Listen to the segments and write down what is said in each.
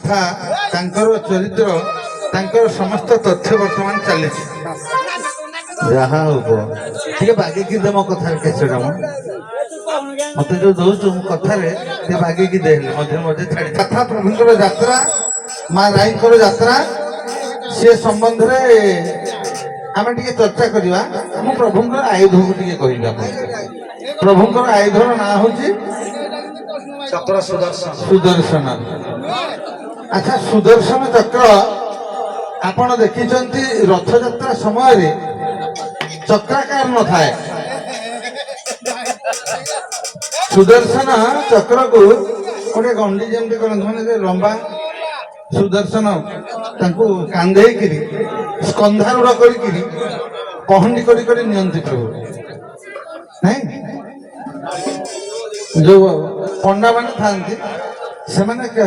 कथा चरित्र समस्त तथ्य बर्तमान चली जहाँ बागे की दे मो कथा कैसेटा मत जो दौचु कथार बागे की दे मध्य मध्य छाड़ी कथा प्रभुंर यात्रा माँ राईकर यात्रा सी संबंध आम टे चर्चा करवा आम प्रभुंर आयुध को टे प्रभुंर आयुधर ना हूँ चक्र सुदर्शन सुदर्शन। अच्छा सुदर्शन चक्र आपण देखी रथ यात्रा समय चक्राकार न थाए सुदर्शन चक्र को गोटे गंडी जमी करते लंबा सुदर्शन कांधे स्कंधारूढ़ कर पहंडी कर नियंती प्रभु नहीं जो पंडा मान था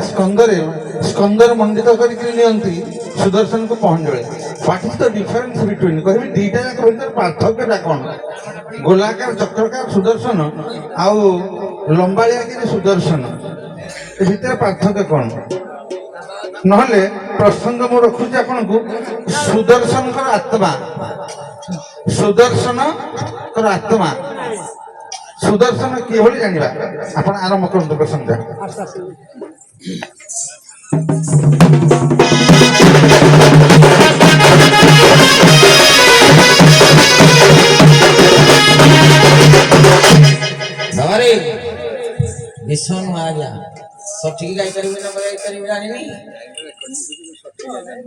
स्कंदर मंडित करती सुदर्शन को पहुंचे what is the difference between कह दीटा जाक भर पार्थक्यटा कौन गोलाकार चक्रकार सुदर्शन आउ लंबाड़िया कि सुदर्शन भीतर पार्थक्य कौन नहले प्रसंग मु रखुची आपन को सुदर्शन आत्मा सुदर्शन आत्मा सुदर्शन किभली जानिबा आपण आरंभ करନ୍ତୁ प्रसंग धरे विष्णु महाराज सठिक गाई करिबे ना गाई करिबे जानिनी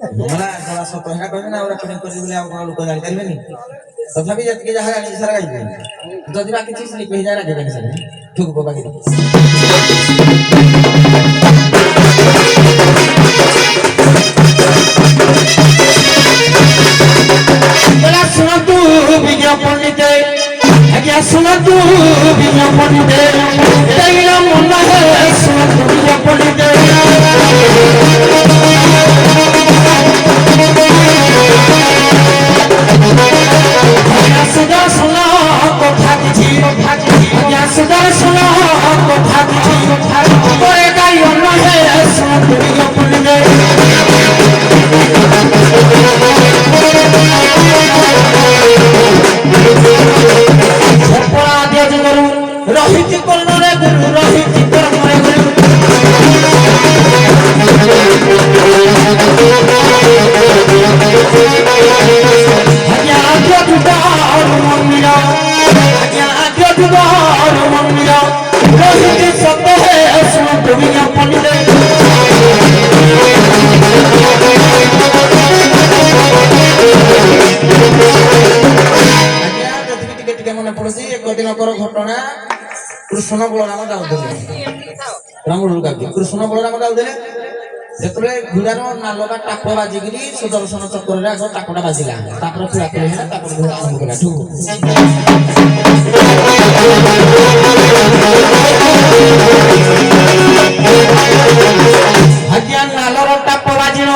हमरा जरा सत हेडा कहबे ना और कने करिबे आ लोक जानि करिबेनी तथापि जति जहाँ जानि सारा गाइबे जदि बाकी चीज लिख भेजा राखे देने सर ठुक को बाकी बोला सुनो तू विज्ञापन लिखे आज्ञा सुनो तू विज्ञापन लिखे तेरा मन है सुनो तू विज्ञापन लिखे सुदर्शन कथा किछि आज्ञा सुदर्शन कथा किछि तोरे गाई अन्न है सुनो तू विज्ञापन लिखे रहित कर्णरे गुरु रहित कर्मरे गुरु आज्ञा आज्ञा दुदार मंदिर आज्ञा आज्ञा दुदार मंदिर रहित सत्य है सुनो तू विज्ञापन दे घटना कृष्ण बलराम जाऊले कृष्ण बलराम जाऊले जो घोड़ार नालका टाप बाजिकी सुदर्शन चक्र आग टापटा बाजिला खुला खुली है आरंभ करा आज्ञा नालर टाप बाजिल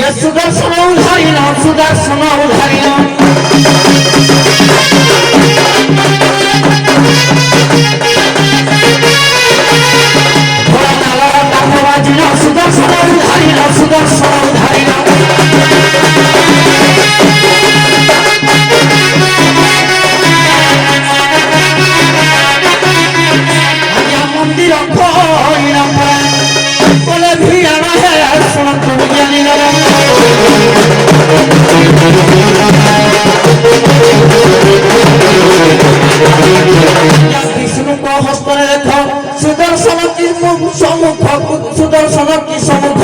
ये सुदर्शन उधारिल सुदर्शन उधारिल सुदर्शन उधारिल सुदर्शन उधारिल आज्ञा मंदिर खोलिल बोले भियान है सुन तुम ज्ञानी विष्णु को हस्तरे देख सुदर्शन की सम्मुख सुदर्शन की सम्मुख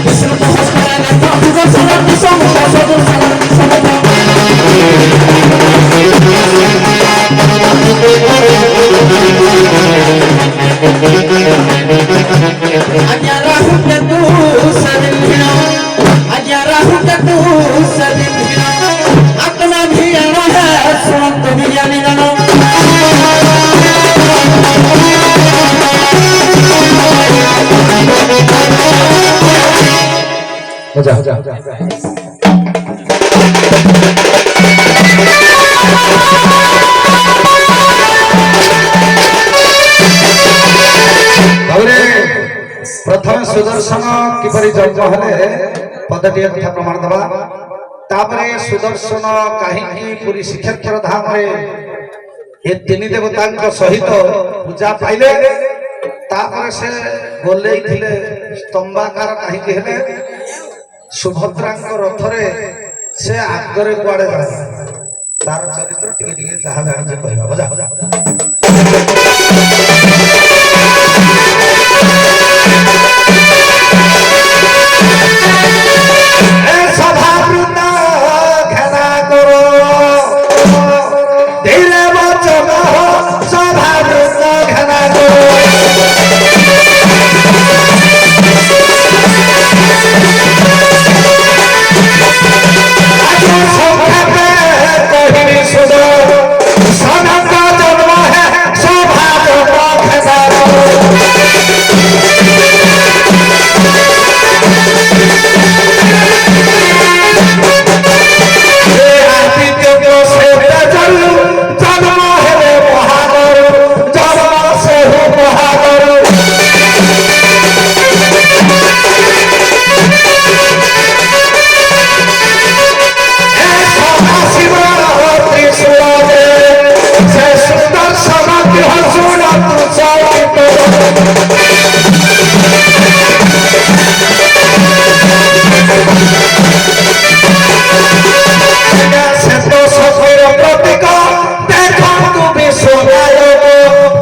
विष्णु को हस्तरे देख सुदर्शन की सम्मुख सुदर्शन की सम्मुख आज्ञा राहु के तू सदिन आज्ञा राहु के तू सदिन आत्मा भी है सुन तुम ज्ञानी जानो जा ତାପରେ ପ୍ରଥମେ ସୁଦର୍ଶନ କିପରି ଜନ୍ମ ହେଲେ ପଦଟିଏ କଥା ପ୍ରମାଣ ଦେବା। ତାପରେ ସୁଦର୍ଶନ କାହିଁକି ପୁରୀ ଶ୍ରୀକ୍ଷେତ୍ର ଧାମରେ ଏ ତିନି ଦେବତାଙ୍କ ସହିତ ପୂଜା ପାଇଲେ, ତାପରେ ସେ ଗୋଲେଇଥିଲେ ସ୍ତମ୍ଭାକାର କାହିଁକି ହେଲେ, ସୁଭଦ୍ରାଙ୍କ ରଥରେ ସେ ଆଗରେ କୁଆଡେ ଯାଏ, ତାର ଚରିତ୍ର ଟିକେ ଟିକେ ଯାହା ଜାଣିଛେ କହିବା ବୁଝା। সভাবৃন্দ ঘেরা করো ধীরে বচন সভাবৃন্দ ঘেরা করো। সংক্ষেপে কহিনি শুধু সনক জন্ম হে সভাবৃন্দ ঘেরা করো। জন্ম হেলে মহাগর জন্ম সেহু মহাগর। শিব ত্রিশূলে সে সুদর্শন গৃহ শুনতু চরিত। শ্বেত সফের প্রতীক দেখন্তু বিশ্বনায়ক,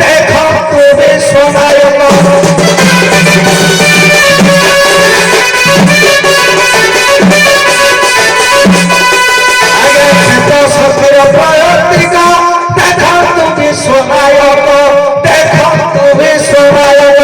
দেখন্তু বিশ্বনায়ক। শ্বেত সফের প্রতীক দেখন্তু বিশ্বনায়ক, দেখন্তু বিশ্বনায়ক।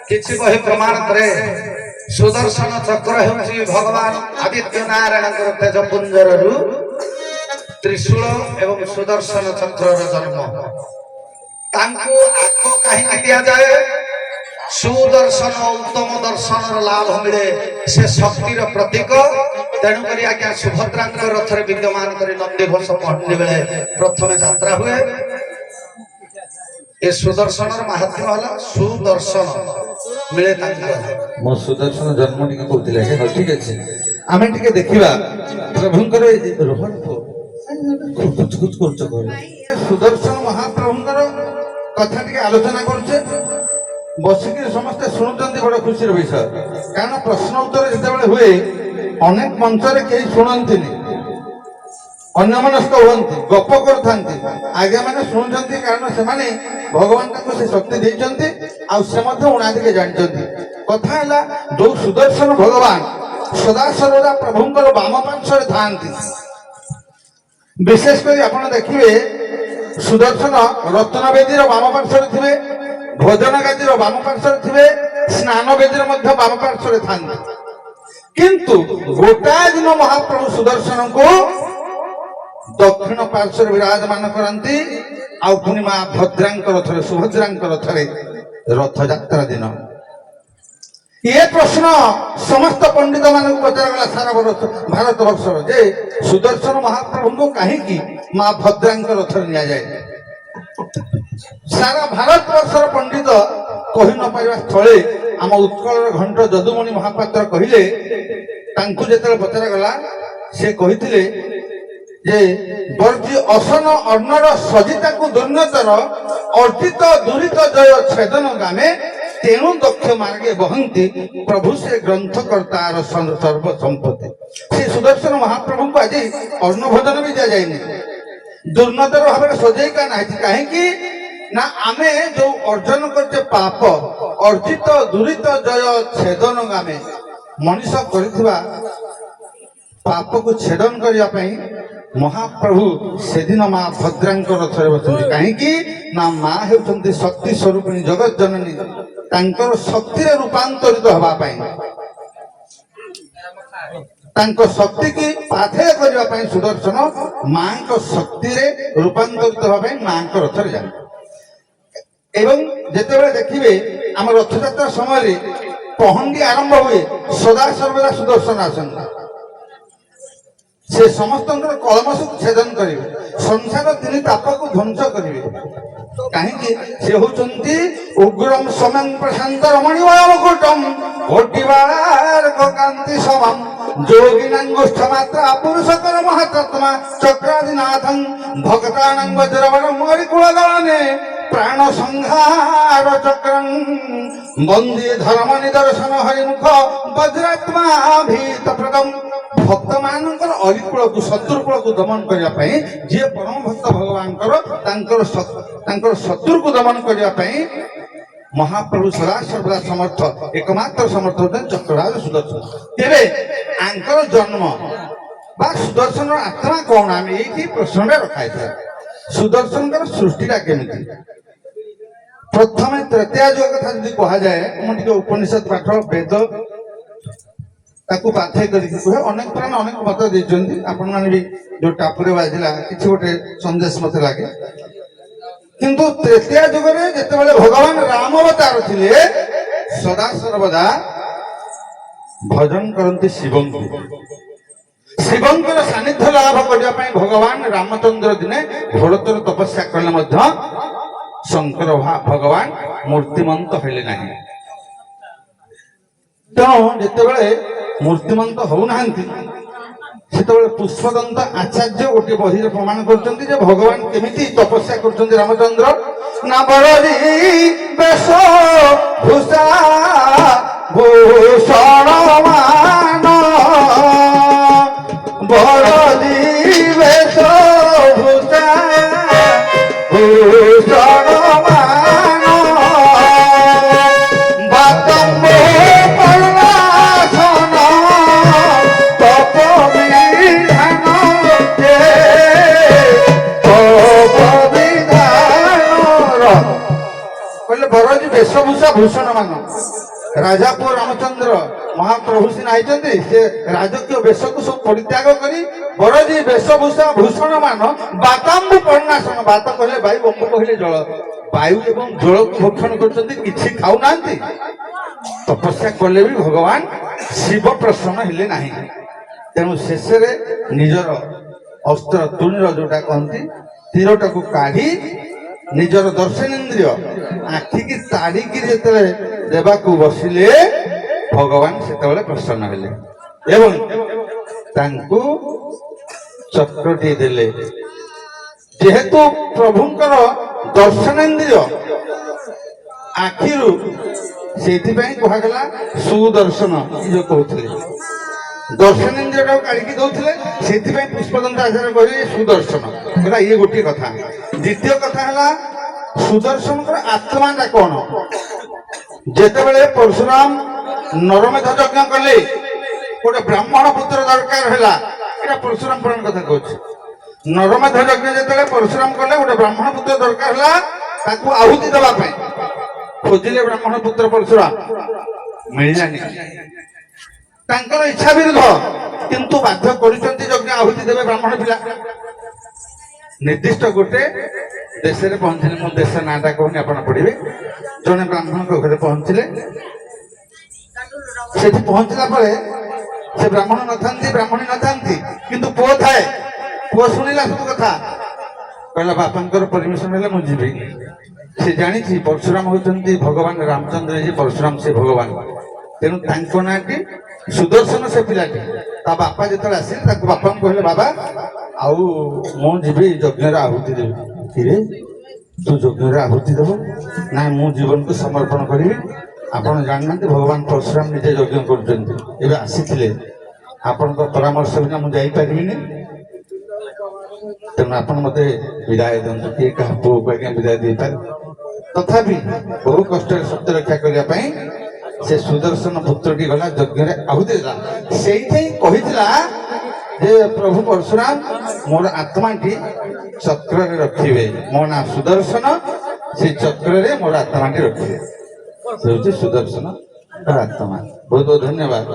କିଛି ବହି ପ୍ରମାଣ କରେ ସୁଦର୍ଶନ ଚକ୍ର ହେଉଛି ଭଗବାନ ଆଦିତ୍ୟ ନାରାୟଣଙ୍କର ତେଜପୁଞ୍ଜରରୁ ତ୍ରିଶୂଳ ଏବଂ ସୁଦର୍ଶନ ଚକ୍ରର ଜନ୍ମ। ତାଙ୍କୁ ଆଗ କାହିଁକି ଦିଆଯାଏ? ସୁଦର୍ଶନ ଉତ୍ତମ ଦର୍ଶନର ଲାଭ ମିଳେ, ସେ ଶକ୍ତିର ପ୍ରତୀକ। ତେଣୁକରି ଆଜ୍ଞା ସୁଭଦ୍ରାଙ୍କ ରଥରେ ବିଦ୍ୟମାନ କରି ନନ୍ଦିଘୋଷ ପହଣ୍ଡି ବେଳେ ପ୍ରଥମେ ଯାତ୍ରା ହୁଏ। ଏ ସୁଦର୍ଶନର ମାହାତ୍ମ୍ୟ ହେଲା ସୁଦର୍ଶନ ମିଳେ ତାଙ୍କର। ମୋ ସୁଦର୍ଶନ ଜନ୍ମ ଟିକେ କହୁଥିଲେ ହଉ ଠିକ ଅଛି, ଆମେ ଟିକେ ଦେଖିବା ପ୍ରଭୁଙ୍କର ସୁଦର୍ଶନ ମହାପ୍ରଭୁଙ୍କର କଥା ଟିକେ ଆଲୋଚନା କରୁଛେ। ବସିକି ସମସ୍ତେ ଶୁଣୁଛନ୍ତି, ବଡ ଖୁସିର ବିଷୟ। କାରଣ ପ୍ରଶ୍ନ ଉତ୍ତର ଯେତେବେଳେ ହୁଏ ଅନେକ ମଞ୍ଚରେ କେହି ଶୁଣନ୍ତିନି, ଅନ୍ୟମନସ୍କ ହୁଅନ୍ତି, ଗପ କରୁଥାନ୍ତି। ଆଜ୍ଞା ମାନେ ଶୁଣୁଛନ୍ତି, କାରଣ ସେମାନେ ଭଗବାନ ତାଙ୍କୁ ସେ ଶକ୍ତି ଦେଇଛନ୍ତି, ଆଉ ସେ ମଧ୍ୟ ଉଣାଦିକେ ଜାଣିଛନ୍ତି। କଥା ହେଲା ଯୋଉ ସୁଦର୍ଶନ ଭଗବାନ ସଦା ସର୍ବଦା ପ୍ରଭୁଙ୍କର ବାମ ପାର୍ଶ୍ୱରେ ଥାଆନ୍ତି। ବିଶେଷ କରି ଆପଣ ଦେଖିବେ ସୁଦର୍ଶନ ରତ୍ନ ବେଦୀର ବାମ ପାର୍ଶ୍ୱରେ ଥିବେ, ଭୋଜନ ଗାଦିର ବାମ ପାର୍ଶ୍ୱରେ ଥିବେ, ସ୍ନାନ ବେଦୀର ମଧ୍ୟ ବାମ ପାର୍ଶ୍ୱରେ ଥାଆନ୍ତି। କିନ୍ତୁ ଗୋଟାଏ ଦିନ ମହାପ୍ରଭୁ ସୁଦର୍ଶନଙ୍କୁ ଦକ୍ଷିଣ ପାର୍ଶ୍ୱରେ ବିରାଜମାନ କରନ୍ତି, ଆଉ ପୁଣି ମା ଭଦ୍ରାଙ୍କ ରଥରେ, ସୁଭଦ୍ରାଙ୍କ ରଥରେ ରଥଯାତ୍ରା ଦିନ। ଏ ପ୍ରଶ୍ନ ସମସ୍ତ ପଣ୍ଡିତ ମାନଙ୍କୁ ପଚରାଗଲା ସାରା ଭାରତ ବର୍ଷର, ଯେ ସୁଦର୍ଶନ ମହାପ୍ରଭୁଙ୍କୁ କାହିଁକି ମା ଭଦ୍ରାଙ୍କ ରଥରେ ନିଆଯାଏ। ସାରା ଭାରତ ବର୍ଷର ପଣ୍ଡିତ କହି ନ ପାରିବା ସ୍ଥଳେ ଆମ ଉତ୍କଳର ଘଣ୍ଟ ଯଦୁମଣି ମହାପାତ୍ର କହିଲେ, ତାଙ୍କୁ ଯେତେବେଳେ ପଚରାଗଲା ସେ କହିଥିଲେ ଯେ ବର୍ଜି ଅସନ ଅର୍ଣ୍ଣର ସଜିତାକୁ ଦୁର୍ନତର ଅର୍ଜିତ ଦୁରିତ ଜୟ ଛେଦନ ଗାମେ, ତେଣୁ ଦକ୍ଷ ମାର୍ଗେ ବହନ୍ତି ପ୍ରଭୁ ସେ ଗ୍ରନ୍ଥକର୍ତ୍ତାର ସର୍ବ ସମ୍ପତ୍ତି। ସେ ସୁଦର୍ଶନ ମହାପ୍ରଭୁଙ୍କୁ ଆଜି ଅନ୍ନ ଭୋଜନ ବି ଦିଆଯାଇନି, ଦୁର୍ନତର ଭାବରେ ସଜେଇକା ନାହିଁ। କାହିଁକି ନା ଆମେ ଯୋଉ ଅର୍ଜନ କରୁଛେ ପାପ, ଅର୍ଜିତ ଦୁରିତ ଜୟ ଛେଦନ ଗାମେ, ମଣିଷ କରିଥିବା ପାପକୁ ଛେଦନ କରିବା ପାଇଁ ମହାପ୍ରଭୁ ସେଦିନ ମା ଭଦ୍ରାଙ୍କ ରଥରେ ବସନ୍ତି। କାହିଁକି ନା ମା ହେଉଛନ୍ତି ଶକ୍ତି ସ୍ୱରୂପିଣୀ ଜଗତ ଜନନୀ। ତାଙ୍କର ଶକ୍ତିରେ ରୂପାନ୍ତରିତ ହେବା ପାଇଁ, ତାଙ୍କ ଶକ୍ତିକି ପାଥେୟ କରିବା ପାଇଁ ସୁଦର୍ଶନ ମାଙ୍କ ଶକ୍ତିରେ ରୂପାନ୍ତରିତ ହେବା ପାଇଁ ମାଙ୍କ ରଥରେ ଯାଆନ୍ତି। ଏବଂ ଯେତେବେଳେ ଦେଖିବେ ଆମ ରଥଯାତ୍ରା ସମୟରେ ପହଣ୍ଡି ଆରମ୍ଭ ହୁଏ, ସଦା ସର୍ବଦା ସୁଦର୍ଶନ ଆସନ୍ତି। ସେ ସମସ୍ତଙ୍କର କଳମଶକୁ ଛେଦନ କରିବେ, ସଂସାର ତିନି ତାପକୁ ଧ୍ୱଂସ କରିବେ। କାହିଁକି? ସେ ହଉଛନ୍ତି ଉଗ୍ରମ ସମଂ ପ୍ରଶାନ୍ତ ରମଣୀୟ ମୁକୁଟମ୍ କୋଟିବାର କାନ୍ତି ସମମ୍ ଯୋଗିନାଙ୍ଗୁଷ୍ଠ ମାତ୍ରା ପୁରୁଷକର ମହାତ୍ମା ଚକ୍ରାଦିନାଥଂ ଭକ୍ତାନାଂ ବଜ୍ରବରଂ ମରିକୁଳ ଗଣନେ ପ୍ରାଣ ସଂହାର ଚକ୍ରଂ ବନ୍ଦେ ଧର୍ମ ନିଦର୍ଶନ ହରିମୁଖ ବଜ୍ରାତ୍ମା ଭୀତ ପ୍ରଦମ୍। ଭକ୍ତ ମାନଙ୍କର ଅରିକୁଳକୁ ଶତ୍ରୁକୁଳକୁ ଦମନ କରିବା ପାଇଁ ଯିଏ ପରମ ଭକ୍ତ ଭଗବାନଙ୍କର ତାଙ୍କର ଶତ୍ରୁକୁ ଦମନ କରିବା ପାଇଁ ମହାପ୍ରଭୁ ସଦା ସର୍ବଦା ସମର୍ଥ, ଏକମାତ୍ର ସମର୍ଥ ହଉଛନ୍ତି ଚକ୍ରରାଜ ସୁଦର୍ଶନ। ତେବେ ଆଙ୍କର ଜନ୍ମ ବା ସୁଦର୍ଶନର ଆତ୍ମା କଣ? ଆମେ ଏଇଠି ପ୍ରଶ୍ନଟା ରଖାଇଥିଲା। ସୁଦର୍ଶନଙ୍କର ସୃଷ୍ଟିଟା କେମିତି? ପ୍ରଥମେ ତ୍ରେତୟା ଯୁଗ କଥା ଯଦି କୁହାଯାଏ, ମୁଁ ଟିକେ ଉପନିଷଦ ପାଠ ବେଦ ତାକୁ ପାଥେୟ କରିକି କୁହେ। ଅନେକ ପ୍ରାଣ ଅନେକ ମତ ଦେଇଛନ୍ତି। ଆପଣମାନେ ବି ଯୋଉ ଟାପୁରେ ବାଜିଲା କିଛି ଗୋଟେ ସନ୍ଦେଶ ମତେ ଲାଗେ। କିନ୍ତୁ ତ୍ରେତୟା ଯୁଗରେ ଯେତେବେଳେ ଭଗବାନ ରାମ ଅବତାର ଥିଲେ, ସଦା ସର୍ବଦା ଭଜନ କରନ୍ତି ଶିବଙ୍କୁ। ଶିବଙ୍କର ସାନ୍ନିଧ୍ୟ ଲାଭ କରିବା ପାଇଁ ଭଗବାନ ରାମଚନ୍ଦ୍ର ଦିନେ ଘୋରତର ତପସ୍ୟା କଲେ ମଧ୍ୟ ଶଙ୍କର ଭଗବାନ ମୂର୍ତ୍ତିମନ୍ତ ହେଲେ ନାହିଁ। ତେଣୁ ଯେତେବେଳେ ମୂର୍ତ୍ତିମନ୍ତ ହଉନାହାନ୍ତି, ସେତେବେଳେ ପୁଷ୍ପଦନ୍ତ ଆଚାର୍ଯ୍ୟ ଗୋଟିଏ ବହିରେ ପ୍ରମାଣ କରୁଛନ୍ତି ଯେ ଭଗବାନ କେମିତି ତପସ୍ୟା କରୁଛନ୍ତି ରାମଚନ୍ଦ୍ର। ନା ବରଜି ବେଶ ଭୂଷା ଭୂଷଣ ମାନ ବରଜି ବେଶ ଭୂଷା ଭୂଷଣ ମାନ ବାତମ୍ବ ପର୍ଣାସନ ତପ ବିଧାନ ଯେ ତପ ବିଧାନର କହିଲେ ବରଜି ବେଶଭୂଷା ଭୂଷଣ ମାନ। ରାଜା ପୁଅ ରାମଚନ୍ଦ୍ର ମହାପ୍ରଭୁ ସିନା ହେଇଛନ୍ତି, ସେ ରାଜକୀୟ ବେଶକୁ ସବୁ ପରିତ୍ୟାଗ କରି ବରଜି ବେଶଭୂଷା ଭୂଷଣ ମାନ ବାତାମ୍ବୁ ପର୍ଣାସନ। ବାତ କହିଲେ ବାୟୁ, ଅମ୍ବୁ କହିଲେ ଜଳ। ବାୟୁ ଏବଂ ଜଳକୁ ଭକ୍ଷଣ କରୁଛନ୍ତି, କିଛି ଖାଉନାହାନ୍ତି। ତପସ୍ୟା କଲେ ବି ଭଗବାନ ଶିବ ପ୍ରସନ୍ନ ହେଲେ ନାହିଁ। ତେଣୁ ଶେଷରେ ନିଜର ଅସ୍ତ୍ର ତୁଣୀର ଯୋଉଟା କହନ୍ତି ତୀରଟାକୁ କାଢି ନିଜର ଦର୍ଶନେନ୍ଦ୍ରିୟ ଆଖିକି ତାଡ଼ିକି ଯେତେବେଳେ ଦେବାକୁ ବସିଲେ, ଭଗବାନ ସେତେବେଳେ ପ୍ରସନ୍ନ ହେଲେ ଏବଂ ତାଙ୍କୁ ଚକ୍ରଟି ଦେଲେ। ଯେହେତୁ ପ୍ରଭୁଙ୍କର ଦର୍ଶନେନ୍ଦ୍ରିୟ ଆଖିରୁ, ସେଇଥିପାଇଁ କୁହାଗଲା ସୁଦର୍ଶନ। ଯୋଉ କହୁଥିଲେ ଦର୍ଶନେନ୍ଦ୍ରିୟଟାକୁ କାଢିକି ଦଉଥିଲେ, ସେଥିପାଇଁ ପୁଷ୍ପଦନ୍ତ ଆଚାର୍ଯ୍ୟ କହିଲେ ସୁଦର୍ଶନ। ହେଲା ଇଏ ଗୋଟିଏ କଥା। ଦ୍ୱିତୀୟ କଥା ହେଲା ସୁଦର୍ଶନଙ୍କର ଆତ୍ମାଟା କଣ? ଯେତେବେଳେ ପରଶୁରାମ ନରମେଧ ଯଜ୍ଞ କଲେ, ଗୋଟେ ବ୍ରାହ୍ମଣ ପୁତ୍ର ଦରକାର ହେଲା। ଏଇଟା ପରଶୁରାମ ପୁରାଣ କଥା କହୁଛି। ନରମେଧ ଯଜ୍ଞ ଯେତେବେଳେ ପରଶୁରାମ କଲେ, ଗୋଟେ ବ୍ରାହ୍ମଣ ପୁତ୍ର ଦରକାର ହେଲା ତାକୁ ଆହୁତି ଦେବା ପାଇଁ। ଖୋଜିଲେ ବ୍ରାହ୍ମଣ ପୁତ୍ର ପରଶୁରାମ, ମିଳିଲାନି। ତାଙ୍କର ଇଚ୍ଛା ବିରୁଦ୍ଧ, କିନ୍ତୁ ବାଧ୍ୟ କରିଛନ୍ତି ଯଜ୍ଞ ଆହୁତି ଦେବେ ବ୍ରାହ୍ମଣ ପିଲା। ନିର୍ଦ୍ଦିଷ୍ଟ ଗୋଟେ ଦେଶରେ ପହଞ୍ଚିଲେ, ମୋ ଦେଶ ନାଁଟା କହୁନି, ଆପଣ ପଢିବେ। ଜଣେ ବ୍ରାହ୍ମଣଙ୍କ ଘରେ ପହଞ୍ଚିଲେ। ସେଠି ପହଞ୍ଚିଲା ପରେ ସେ ବ୍ରାହ୍ମଣ ନଥାନ୍ତି, ବ୍ରାହ୍ମଣୀ ନଥାନ୍ତି, କିନ୍ତୁ ପୁଅ ଥାଏ। ପୁଅ ଶୁଣିଲା ସବୁ କଥା, କହିଲା ବାପାଙ୍କର ପରମିଶନ ହେଲେ ମୁଁ ଯିବି। ସେ ଜାଣିଛି ପରଶୁରାମ ହଉଛନ୍ତି ଭଗବାନ ରାମଚନ୍ଦ୍ର, ଯେ ପରଶୁରାମ ସେ ଭଗବାନ। ତେଣୁ ତାଙ୍କ ନାଁଟି ସୁଦର୍ଶନ। ସେ ପିଲାଟି ତା ବାପା ଯେତେବେଳେ ଆସିଲେ, ତାକୁ ବାପାଙ୍କୁ କହିଲେ ବାବା ଆଉ ମୁଁ ଯିବି ଯଜ୍ଞରେ ଆହୁତି ଦେବି। କିରେ ତୁ ଯଜ୍ଞରେ ଆହୁତି ଦେବ? ନାଇଁ, ମୁଁ ଜୀବନକୁ ସମର୍ପଣ କରିବି। ଆପଣ ଜାଣିନାହାନ୍ତି ଭଗବାନ ପରଶୁରାମ ନିଜେ ଯଜ୍ଞ କରୁଛନ୍ତି। ଏବେ ଆସିଥିଲେ, ଆପଣଙ୍କ ପରାମର୍ଶ ବିନା ମୁଁ ଯାଇପାରିବିନି। ତେଣୁ ଆପଣ ମତେ ବିଦାୟ ଦିଅନ୍ତୁ। କିଏ କାହା ପୁଅକୁ ଆଜ୍ଞା ବିଦାୟ ଦେଇପାରେ? ତଥାପି ବହୁ କଷ୍ଟରେ ସତ୍ୟ ରକ୍ଷା କରିବା ପାଇଁ ସେ ସୁଦର୍ଶନ ପୁତ୍ରଟି ଗଲା ଯଜ୍ଞରେ ଆହୁତି ଦେଲା। ସେଇଠି କହିଥିଲା ଯେ ପ୍ରଭୁ ପରଶୁରାମ ମୋର ଆତ୍ମାଟି ଚକ୍ରରେ ରଖିବେ, ମୋ ନାଁ ସୁଦର୍ଶନ, ସେ ଚକ୍ରରେ ମୋର ଆତ୍ମାଟି ରଖିବେ। ସେ ହଉଛି ସୁଦର୍ଶନ ଆତ୍ମା। ବହୁତ ବହୁତ ଧନ୍ୟବାଦ।